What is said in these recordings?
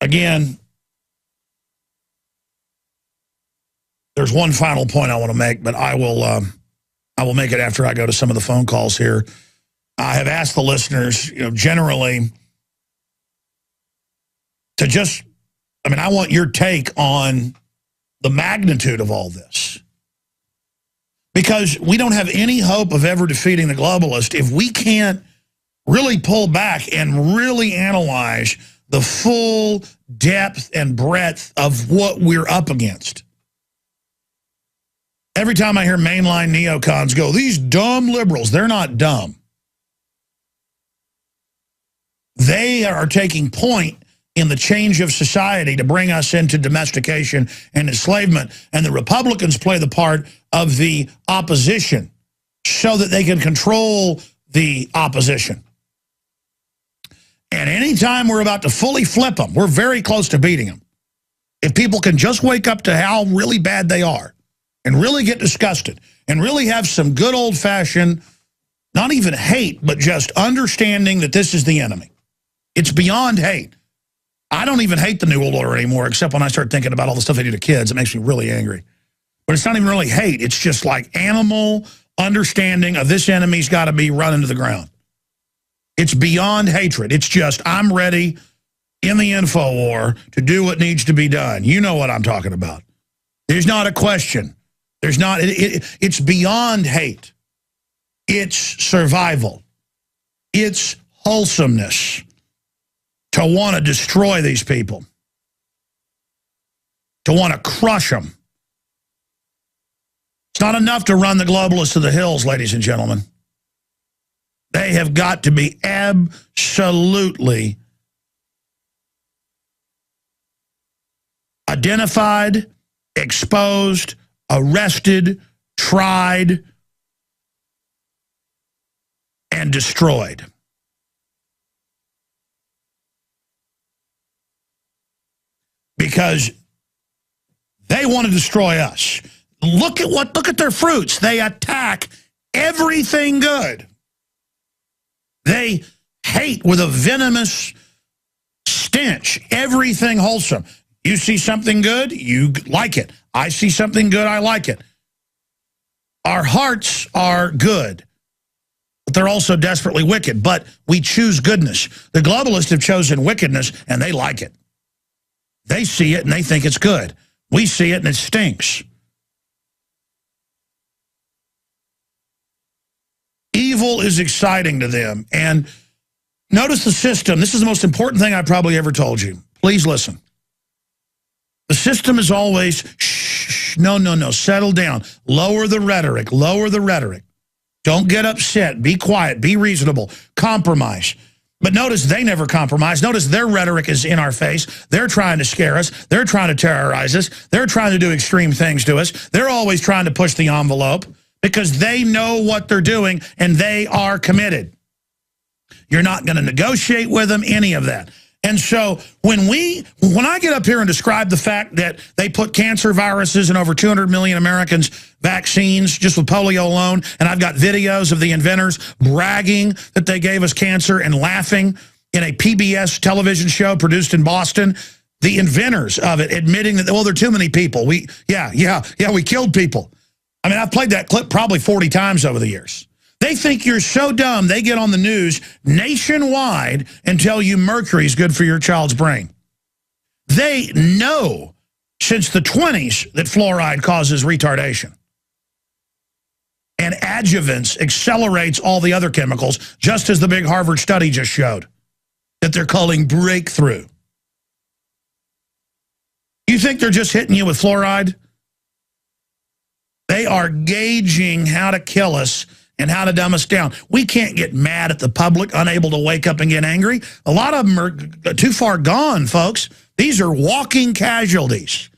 again, there's one final point I want to make, but I will make it after I go to some of the phone calls here. I have asked the listeners, generally to just, I want your take on the magnitude of all this. Because we don't have any hope of ever defeating the globalist if we can't really pull back and really analyze the full depth and breadth of what we're up against. Every time I hear mainline neocons go, these dumb liberals, they're not dumb. They are taking point in the change of society to bring us into domestication and enslavement. And the Republicans play the part of the opposition so that they can control the opposition. And anytime we're about to fully flip them, we're very close to beating them. If people can just wake up to how really bad they are and really get disgusted and really have some good old-fashioned, not even hate, but just understanding that this is the enemy. It's beyond hate. I don't even hate the New World Order anymore, except when I start thinking about all the stuff they do to kids. It makes me really angry. But it's not even really hate. It's just like animal understanding of this enemy's got to be run into the ground. It's beyond hatred. It's just, I'm ready in the info war to do what needs to be done. You know what I'm talking about. There's not a question. There's not, it's beyond hate. It's survival. It's wholesomeness to want to destroy these people, to want to crush them. It's not enough to run the globalists to the hills, ladies and gentlemen. They have got to be absolutely identified, exposed, arrested, tried, and destroyed. Because they want to destroy us. Look at their fruits. They attack everything good. They hate with a venomous stench everything wholesome. You see something good, you like it. I see something good, I like it. Our hearts are good, but they're also desperately wicked. But we choose goodness. The globalists have chosen wickedness, and they like it. They see it, and they think it's good. We see it, and it stinks. Evil is exciting to them. And notice the system. This is the most important thing I probably ever told you. Please listen. The system is always, shh, no, settle down. Lower the rhetoric, lower the rhetoric. Don't get upset. Be quiet. Be reasonable. Compromise. But notice they never compromise. Notice their rhetoric is in our face. They're trying to scare us. They're trying to terrorize us. They're trying to do extreme things to us. They're always trying to push the envelope because they know what they're doing and they are committed. You're not going to negotiate with them, any of that. And so when I get up here and describe the fact that they put cancer viruses in over 200 million Americans' vaccines just with polio alone, and I've got videos of the inventors bragging that they gave us cancer and laughing in a PBS television show produced in Boston, the inventors of it admitting that, well, there are too many people. We killed people. I mean, I've played that clip probably 40 times over the years. They think you're so dumb, they get on the news nationwide and tell you mercury's good for your child's brain. They know since the 20s that fluoride causes retardation. And adjuvants accelerates all the other chemicals, just as the big Harvard study just showed, that they're calling breakthrough. You think they're just hitting you with fluoride? They are gauging how to kill us and how to dumb us down. We can't get mad at the public, unable to wake up and get angry. A lot of them are too far gone, folks. These are walking casualties.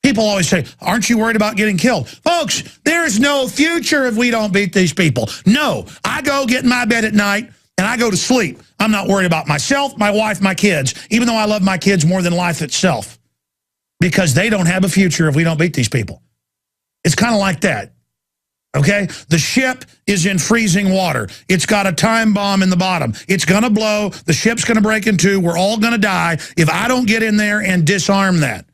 People always say, aren't you worried about getting killed? Folks, there is no future if we don't beat these people. No, I go get in my bed at night and I go to sleep. I'm not worried about myself, my wife, my kids, even though I love my kids more than life itself, because they don't have a future if we don't beat these people. It's kind of like that. Okay? The ship is in freezing water. It's got a time bomb in the bottom. It's going to blow. The ship's going to break in two. We're all going to die if I don't get in there and disarm that.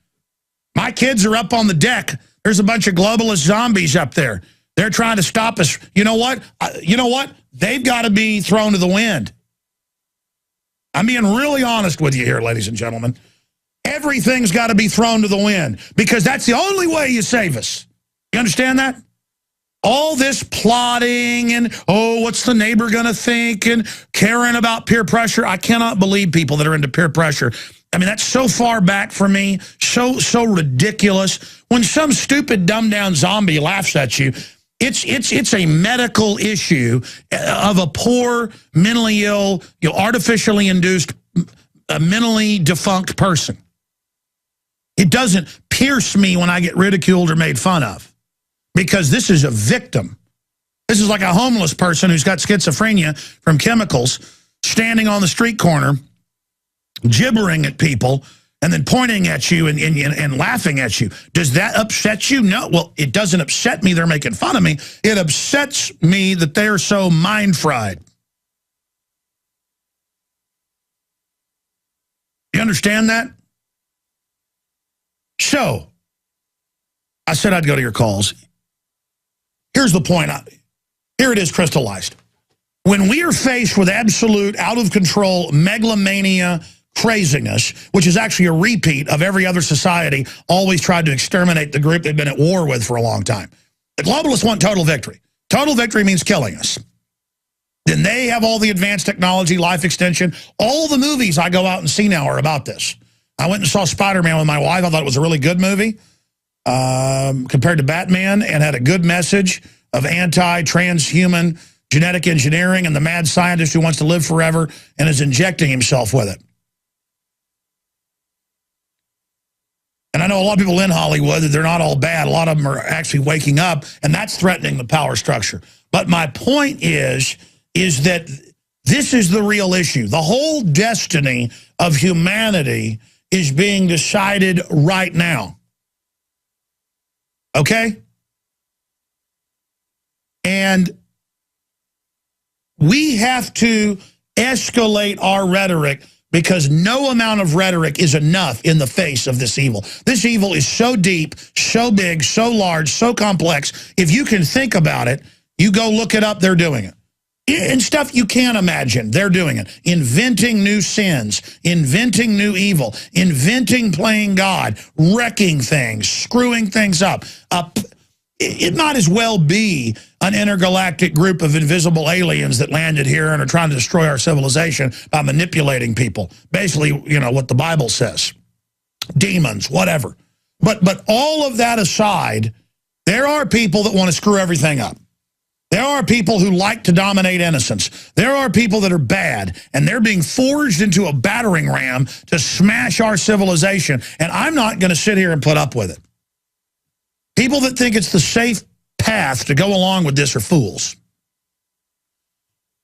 My kids are up on the deck. There's a bunch of globalist zombies up there. They're trying to stop us. You know what? They've got to be thrown to the wind. I'm being really honest with you here, ladies and gentlemen. Everything's got to be thrown to the wind because that's the only way you save us. You understand that? All this plotting and, oh, what's the neighbor going to think, and caring about peer pressure. I cannot believe people that are into peer pressure. I mean, that's so far back for me, so ridiculous. When some stupid, dumbed-down zombie laughs at you, it's a medical issue of a poor, mentally ill, artificially induced, mentally defunct person. It doesn't pierce me when I get ridiculed or made fun of. Because this is a victim. This is like a homeless person who's got schizophrenia from chemicals standing on the street corner, gibbering at people, and then pointing at you and laughing at you. Does that upset you? No. Well, it doesn't upset me they're making fun of me. It upsets me that they're so mind-fried. You understand that? So, I said I'd go to your calls. Here's the point. Here it is crystallized. When we are faced with absolute, out-of-control megalomania craziness, which is actually a repeat of every other society always tried to exterminate the group they've been at war with for a long time. The globalists want total victory. Total victory means killing us. Then they have all the advanced technology, life extension. All the movies I go out and see now are about this. I went and saw Spider-Man with my wife. I thought it was a really good movie. Compared to Batman, and had a good message of anti-transhuman genetic engineering and the mad scientist who wants to live forever and is injecting himself with it. And I know a lot of people in Hollywood, they're not all bad. A lot of them are actually waking up, and that's threatening the power structure. But my point is that this is the real issue. The whole destiny of humanity is being decided right now. Okay? And we have to escalate our rhetoric because no amount of rhetoric is enough in the face of this evil. This evil is so deep, so big, so large, so complex. If you can think about it, you go look it up, they're doing it. And stuff you can't imagine, they're doing it. Inventing new sins, inventing new evil, inventing playing God, wrecking things, screwing things up. It might as well be an intergalactic group of invisible aliens that landed here and are trying to destroy our civilization by manipulating people. Basically, what the Bible says. Demons, whatever. But all of that aside, there are people that want to screw everything up. There are people who like to dominate innocence. There are people that are bad, and they're being forged into a battering ram to smash our civilization, and I'm not going to sit here and put up with it. People that think it's the safe path to go along with this are fools.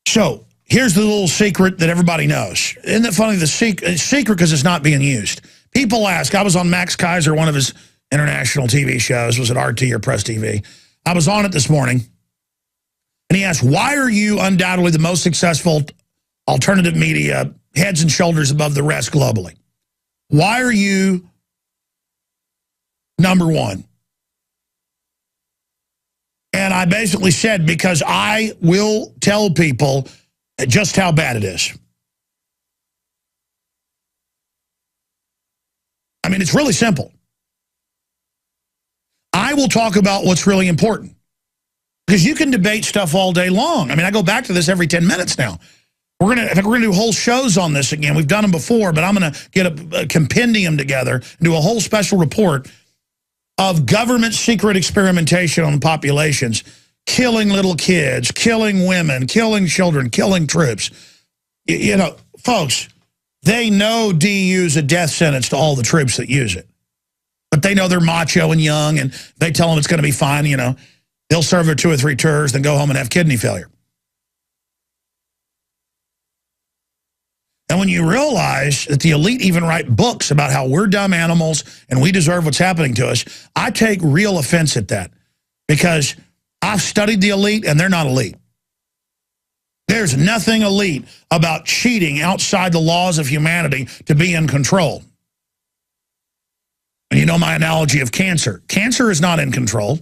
So, here's the little secret that everybody knows. Isn't it funny? It's secret because it's not being used. People ask, I was on Max Kaiser, one of his international TV shows, was it RT or Press TV? I was on it this morning. And he asked, why are you undoubtedly the most successful alternative media, heads and shoulders above the rest globally? Why are you number one? And I basically said, because I will tell people just how bad it is. I mean, it's really simple. I will talk about what's really important. Because you can debate stuff all day long. I mean, I go back to this every 10 minutes now. I think we're gonna do whole shows on this again. We've done them before, but I'm gonna get a compendium together and do a whole special report of government secret experimentation on populations, killing little kids, killing women, killing children, killing troops. Folks, they know DU's a death sentence to all the troops that use it. But they know they're macho and young, and they tell them it's going to be fine, They'll serve their 2 or 3 tours, then go home and have kidney failure. And when you realize that the elite even write books about how we're dumb animals and we deserve what's happening to us, I take real offense at that. Because I've studied the elite, and they're not elite. There's nothing elite about cheating outside the laws of humanity to be in control. And you know my analogy of cancer. Cancer is not in control.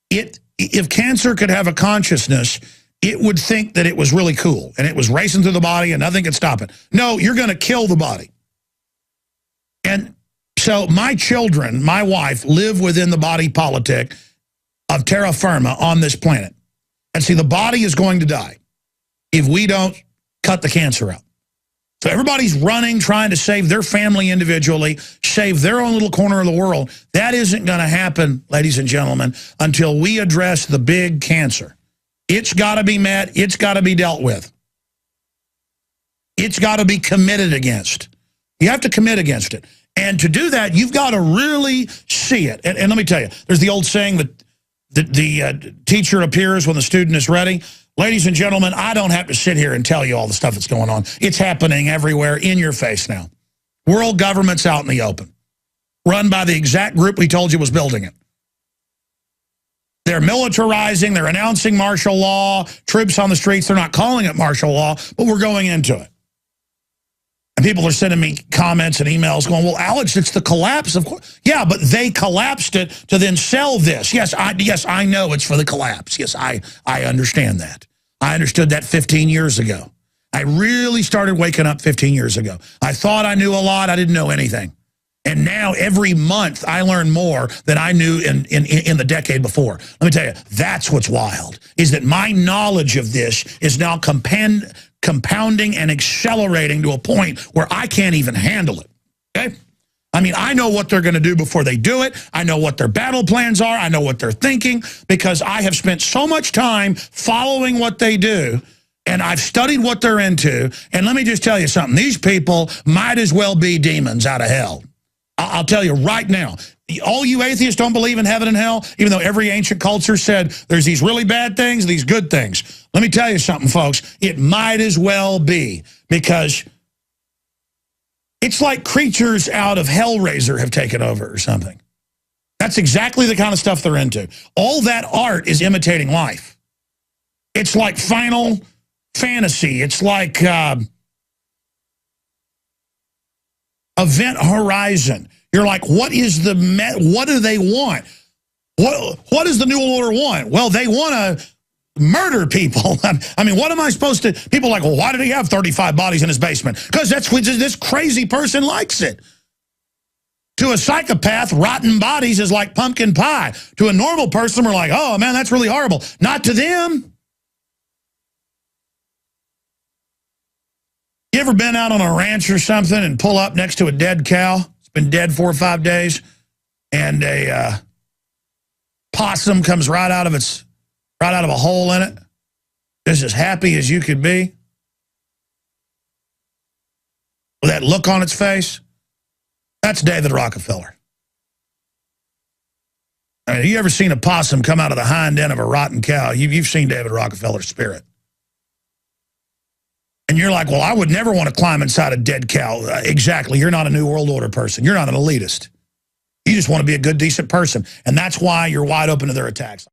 If cancer could have a consciousness, it would think that it was really cool, and it was racing through the body, and nothing could stop it. No, you're going to kill the body. And so my children, my wife, live within the body politic of terra firma on this planet. And see, the body is going to die if we don't cut the cancer out. So everybody's running, trying to save their family individually, save their own little corner of the world. That isn't going to happen, ladies and gentlemen, until we address the big cancer. It's got to be met. It's got to be dealt with. It's got to be committed against. You have to commit against it. And to do that, you've got to really see it. And let me tell you, there's the old saying that the teacher appears when the student is ready. Ladies and gentlemen, I don't have to sit here and tell you all the stuff that's going on. It's happening everywhere in your face now. World government's out in the open, run by the exact group we told you was building it. They're militarizing, they're announcing martial law, troops on the streets. They're not calling it martial law, but we're going into it. And people are sending me comments and emails going, well, Alex, it's the collapse. Of course. Yeah, but they collapsed it to then sell this. Yes, I know it's for the collapse. Yes, I understand that. I understood that 15 years ago. I really started waking up 15 years ago. I thought I knew a lot. I didn't know anything. And now every month I learn more than I knew in the decade before. Let me tell you, that's what's wild, is that my knowledge of this is now compounding and accelerating to a point where I can't even handle it, okay? I mean, I know what they're going to do before they do it. I know what their battle plans are. I know what they're thinking because I have spent so much time following what they do, and I've studied what they're into. And let me just tell you something. These people might as well be demons out of hell. I'll tell you right now, all you atheists don't believe in heaven and hell, even though every ancient culture said there's these really bad things, these good things. Let me tell you something, folks. It might as well be, because it's like creatures out of Hellraiser have taken over or something. That's exactly the kind of stuff they're into. All that art is imitating life. It's like Final Fantasy. It's like Event Horizon. You're like, what do they want? What does the New Order want? Well, they want to murder people. I mean, what am I supposed to? People are like, well, why did he have 35 bodies in his basement? Because that's what this crazy person likes it. To a psychopath, rotten bodies is like pumpkin pie. To a normal person, we're like, oh, man, that's really horrible. Not to them. You ever been out on a ranch or something and pull up next to a dead cow? It's been dead 4 or 5 days. And a possum comes right out of a hole in it. Just as happy as you could be. With that look on its face. That's David Rockefeller. I mean, have you ever seen a possum come out of the hind end of a rotten cow? You've seen David Rockefeller's spirit. And you're like, well, I would never want to climb inside a dead cow. Exactly. You're not a New World Order person. You're not an elitist. You just want to be a good, decent person. And that's why you're wide open to their attacks.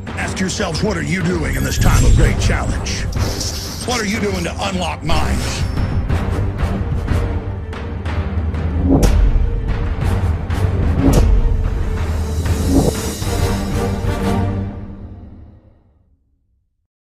Ask yourselves, what are you doing in this time of great challenge? What are you doing to unlock minds?